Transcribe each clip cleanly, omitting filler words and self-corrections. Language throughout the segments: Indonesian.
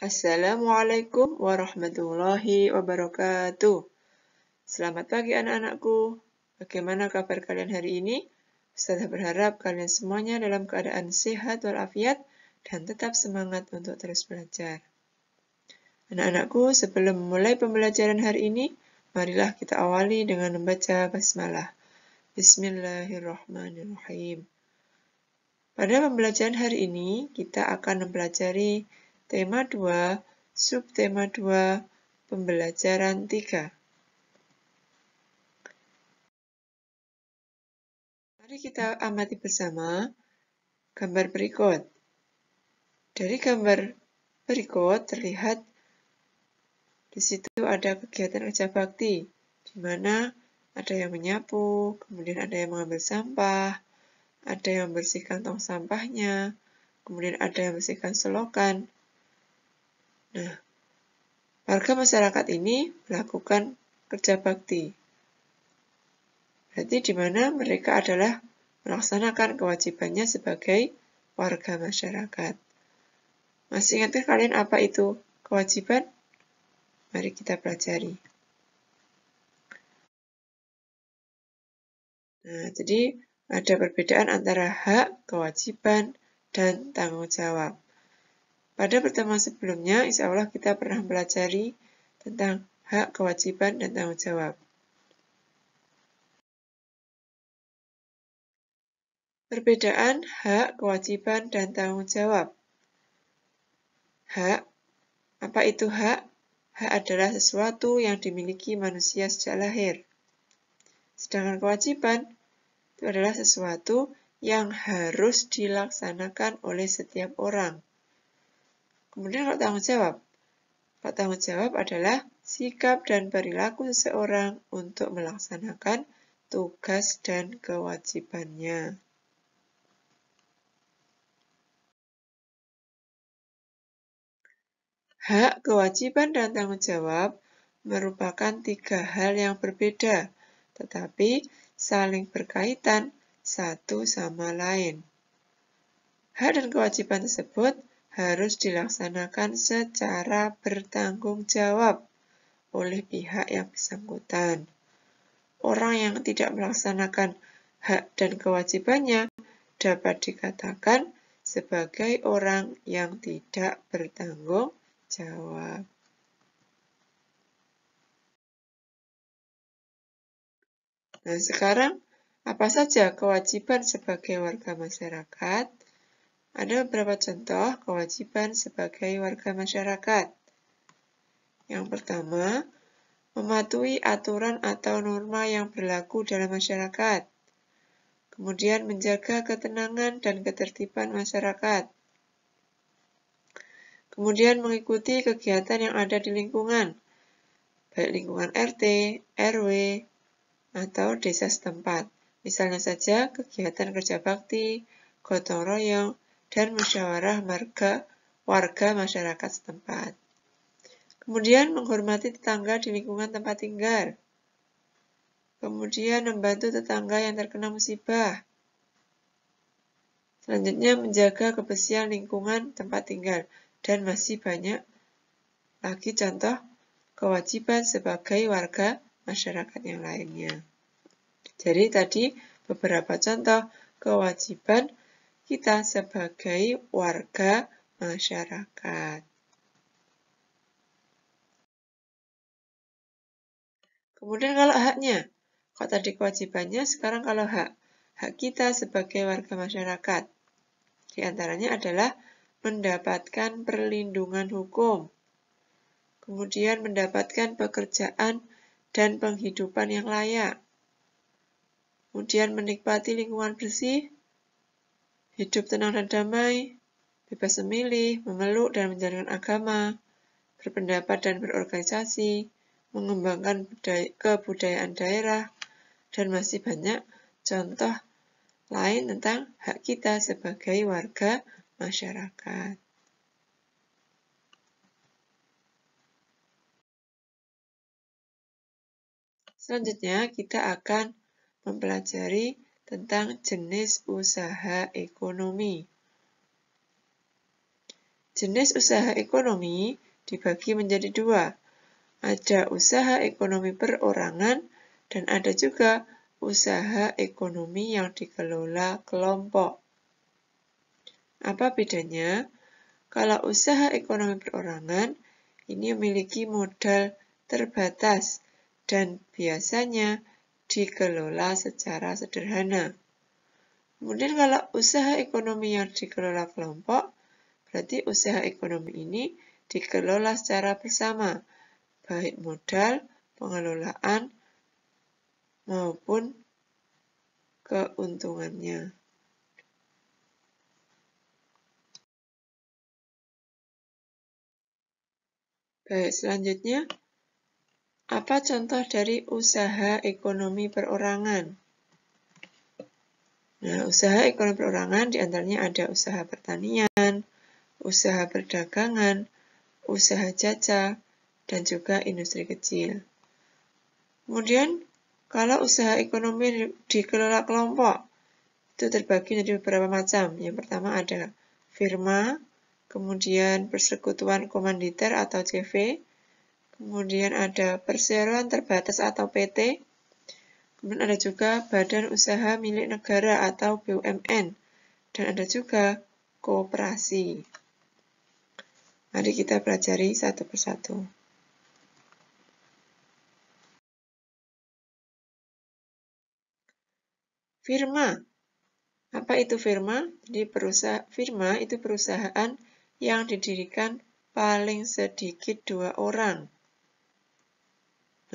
Assalamualaikum warahmatullahi wabarakatuh. Selamat pagi anak-anakku. Bagaimana kabar kalian hari ini? Ustazah berharap kalian semuanya dalam keadaan sehat walafiat dan tetap semangat untuk terus belajar. Anak-anakku, sebelum memulai pembelajaran hari ini, marilah kita awali dengan membaca basmalah. Bismillahirrahmanirrahim. Pada pembelajaran hari ini, kita akan mempelajari tema 2, subtema 2, pembelajaran 3. Mari kita amati bersama gambar berikut. Dari gambar berikut terlihat di situ ada kegiatan kerja bakti, di mana ada yang menyapu, kemudian ada yang mengambil sampah, ada yang membersihkan tong sampahnya, kemudian ada yang membersihkan selokan. Nah, warga masyarakat ini melakukan kerja bakti. Berarti di mana mereka adalah melaksanakan kewajibannya sebagai warga masyarakat. Masih ingatkah kalian apa itu kewajiban? Mari kita pelajari. Nah, jadi ada perbedaan antara hak, kewajiban, dan tanggung jawab. Pada pertemuan sebelumnya, insya Allah kita pernah pelajari tentang hak, kewajiban, dan tanggung jawab. Perbedaan hak, kewajiban, dan tanggung jawab. Hak, apa itu hak? Hak adalah sesuatu yang dimiliki manusia sejak lahir. Sedangkan kewajiban itu adalah sesuatu yang harus dilaksanakan oleh setiap orang. Kemudian kalau tanggung jawab. Kalau tanggung jawab adalah sikap dan perilaku seseorang untuk melaksanakan tugas dan kewajibannya. Hak, kewajiban, dan tanggung jawab merupakan 3 hal yang berbeda, tetapi saling berkaitan satu sama lain. Hak dan kewajiban tersebut harus dilaksanakan secara bertanggung jawab oleh pihak yang bersangkutan. Orang yang tidak melaksanakan hak dan kewajibannya dapat dikatakan sebagai orang yang tidak bertanggung jawab. Nah, sekarang apa saja kewajiban sebagai warga masyarakat? Ada beberapa contoh kewajiban sebagai warga masyarakat. Yang pertama, mematuhi aturan atau norma yang berlaku dalam masyarakat. Kemudian menjaga ketenangan dan ketertiban masyarakat. Kemudian mengikuti kegiatan yang ada di lingkungan, baik lingkungan RT, RW, atau desa setempat. Misalnya saja kegiatan kerja bakti, gotong royong, dan musyawarah warga masyarakat setempat. Kemudian menghormati tetangga di lingkungan tempat tinggal. Kemudian membantu tetangga yang terkena musibah. Selanjutnya menjaga kebersihan lingkungan tempat tinggal. Dan masih banyak lagi contoh kewajiban sebagai warga masyarakat yang lainnya. Jadi tadi beberapa contoh kewajiban kita sebagai warga masyarakat. Kemudian kalau haknya, kalau tadi kewajibannya, sekarang kalau hak. Hak kita sebagai warga masyarakat. Di antaranya adalah mendapatkan perlindungan hukum. Kemudian mendapatkan pekerjaan dan penghidupan yang layak. Kemudian menikmati lingkungan bersih, hidup tenang dan damai, bebas memilih, memeluk dan menjalankan agama, berpendapat dan berorganisasi, mengembangkan kebudayaan daerah, dan masih banyak contoh lain tentang hak kita sebagai warga masyarakat. Selanjutnya kita akan mempelajari tentang jenis usaha ekonomi. Jenis usaha ekonomi dibagi menjadi dua. Ada usaha ekonomi perorangan dan ada juga usaha ekonomi yang dikelola kelompok. Apa bedanya? Kalau usaha ekonomi perorangan, ini memiliki modal terbatas dan biasanya dikelola secara sederhana. Kemudian kalau usaha ekonomi yang dikelola kelompok, berarti usaha ekonomi ini dikelola secara bersama, baik modal, pengelolaan, maupun keuntungannya. Baik, selanjutnya, apa contoh dari usaha ekonomi perorangan? Nah, usaha ekonomi perorangan diantaranya ada usaha pertanian, usaha perdagangan, usaha jasa, dan juga industri kecil. Kemudian, kalau usaha ekonomi dikelola kelompok, itu terbagi menjadi beberapa macam. Yang pertama ada firma, kemudian persekutuan komanditer atau CV, kemudian ada perseroan terbatas atau PT, kemudian ada juga badan usaha milik negara atau BUMN, dan ada juga koperasi. Mari kita pelajari satu persatu. Firma. Apa itu firma? Jadi firma itu perusahaan yang didirikan paling sedikit 2 orang.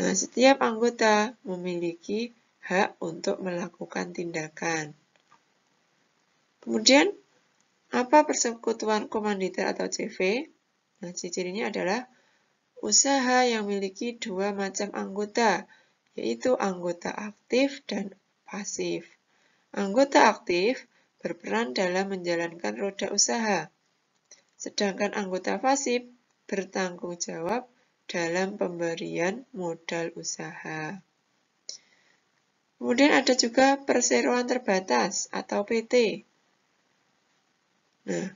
Nah, setiap anggota memiliki hak untuk melakukan tindakan. Kemudian, apa persekutuan komanditer atau CV? Nah, ciri-cirinya adalah usaha yang memiliki 2 macam anggota, yaitu anggota aktif dan pasif. Anggota aktif berperan dalam menjalankan roda usaha, sedangkan anggota pasif bertanggung jawab dalam pemberian modal usaha. Kemudian ada juga perseroan terbatas atau PT. Nah,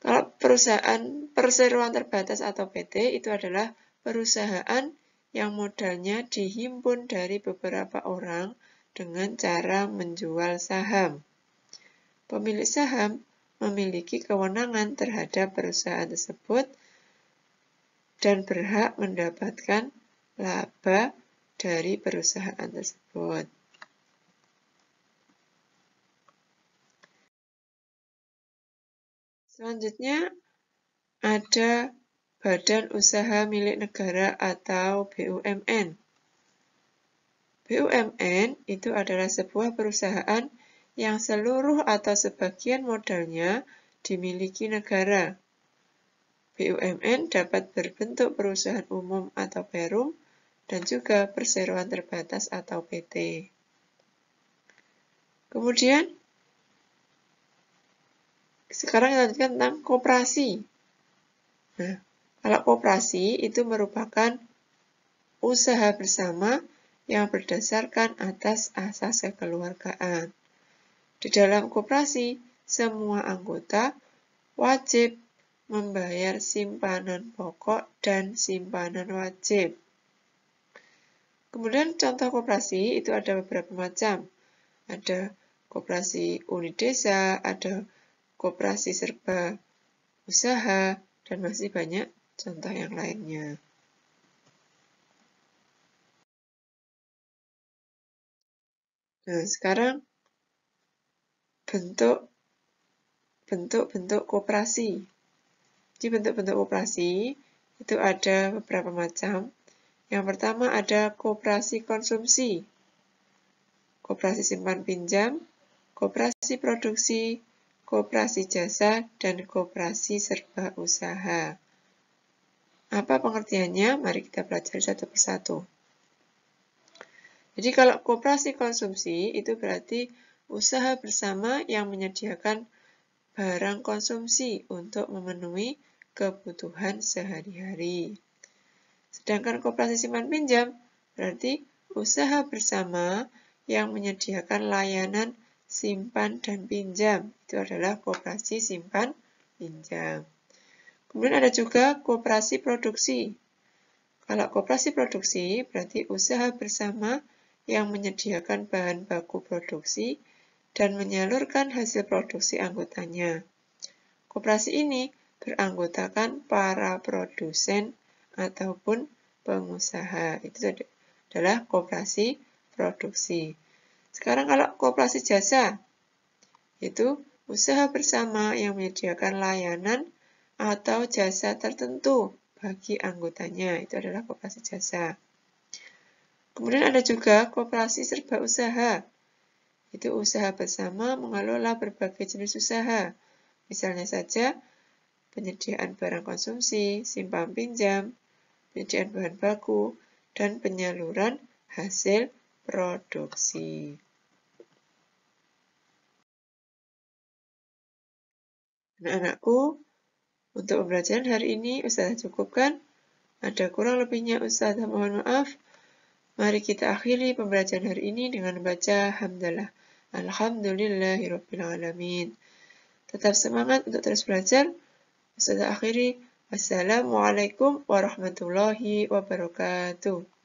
kalau perusahaan perseroan terbatas atau PT itu adalah perusahaan yang modalnya dihimpun dari beberapa orang dengan cara menjual saham. Pemilik saham memiliki kewenangan terhadap perusahaan tersebut dan berhak mendapatkan laba dari perusahaan tersebut. Selanjutnya ada Badan Usaha Milik Negara atau BUMN. BUMN itu adalah sebuah perusahaan yang seluruh atau sebagian modalnya dimiliki negara. BUMN dapat berbentuk perusahaan umum atau perum dan juga perseroan terbatas atau PT. Kemudian, sekarang kita lanjutkan tentang koperasi. Nah, kalau koperasi itu merupakan usaha bersama yang berdasarkan atas asas kekeluargaan. Di dalam koperasi, semua anggota wajib membayar simpanan pokok dan simpanan wajib. Kemudian contoh koperasi itu ada beberapa macam. Ada koperasi unit desa, ada koperasi serba usaha, dan masih banyak contoh yang lainnya. Nah, sekarang bentuk-bentuk koperasi. Di bentuk-bentuk koperasi itu ada beberapa macam. Yang pertama ada koperasi konsumsi, koperasi simpan pinjam, koperasi produksi, koperasi jasa, dan koperasi serba usaha. Apa pengertiannya? Mari kita pelajari satu persatu. Jadi kalau koperasi konsumsi itu berarti usaha bersama yang menyediakan barang konsumsi untuk memenuhi kebutuhan sehari-hari. Sedangkan koperasi simpan pinjam berarti usaha bersama yang menyediakan layanan simpan dan pinjam. Itu adalah koperasi simpan pinjam. Kemudian ada juga koperasi produksi. Kalau koperasi produksi berarti usaha bersama yang menyediakan bahan baku produksi dan menyalurkan hasil produksi anggotanya. Koperasi ini beranggotakan para produsen ataupun pengusaha. Itu adalah koperasi produksi. Sekarang kalau koperasi jasa, itu usaha bersama yang menyediakan layanan atau jasa tertentu bagi anggotanya. Itu adalah koperasi jasa. Kemudian ada juga koperasi serba usaha. Itu usaha bersama mengelola berbagai jenis usaha. Misalnya saja, penyediaan barang konsumsi, simpan pinjam, penyediaan bahan baku, dan penyaluran hasil produksi. Anak-anakku, untuk pembelajaran hari ini Ustazah cukupkan. Ada kurang lebihnya Ustazah mohon maaf. Mari kita akhiri pembelajaran hari ini dengan membaca hamdalah. Alhamdulillahirrabbilalamin. Tetap semangat untuk terus belajar. Ustazah akhiri. Wassalamualaikum warahmatullahi wabarakatuh.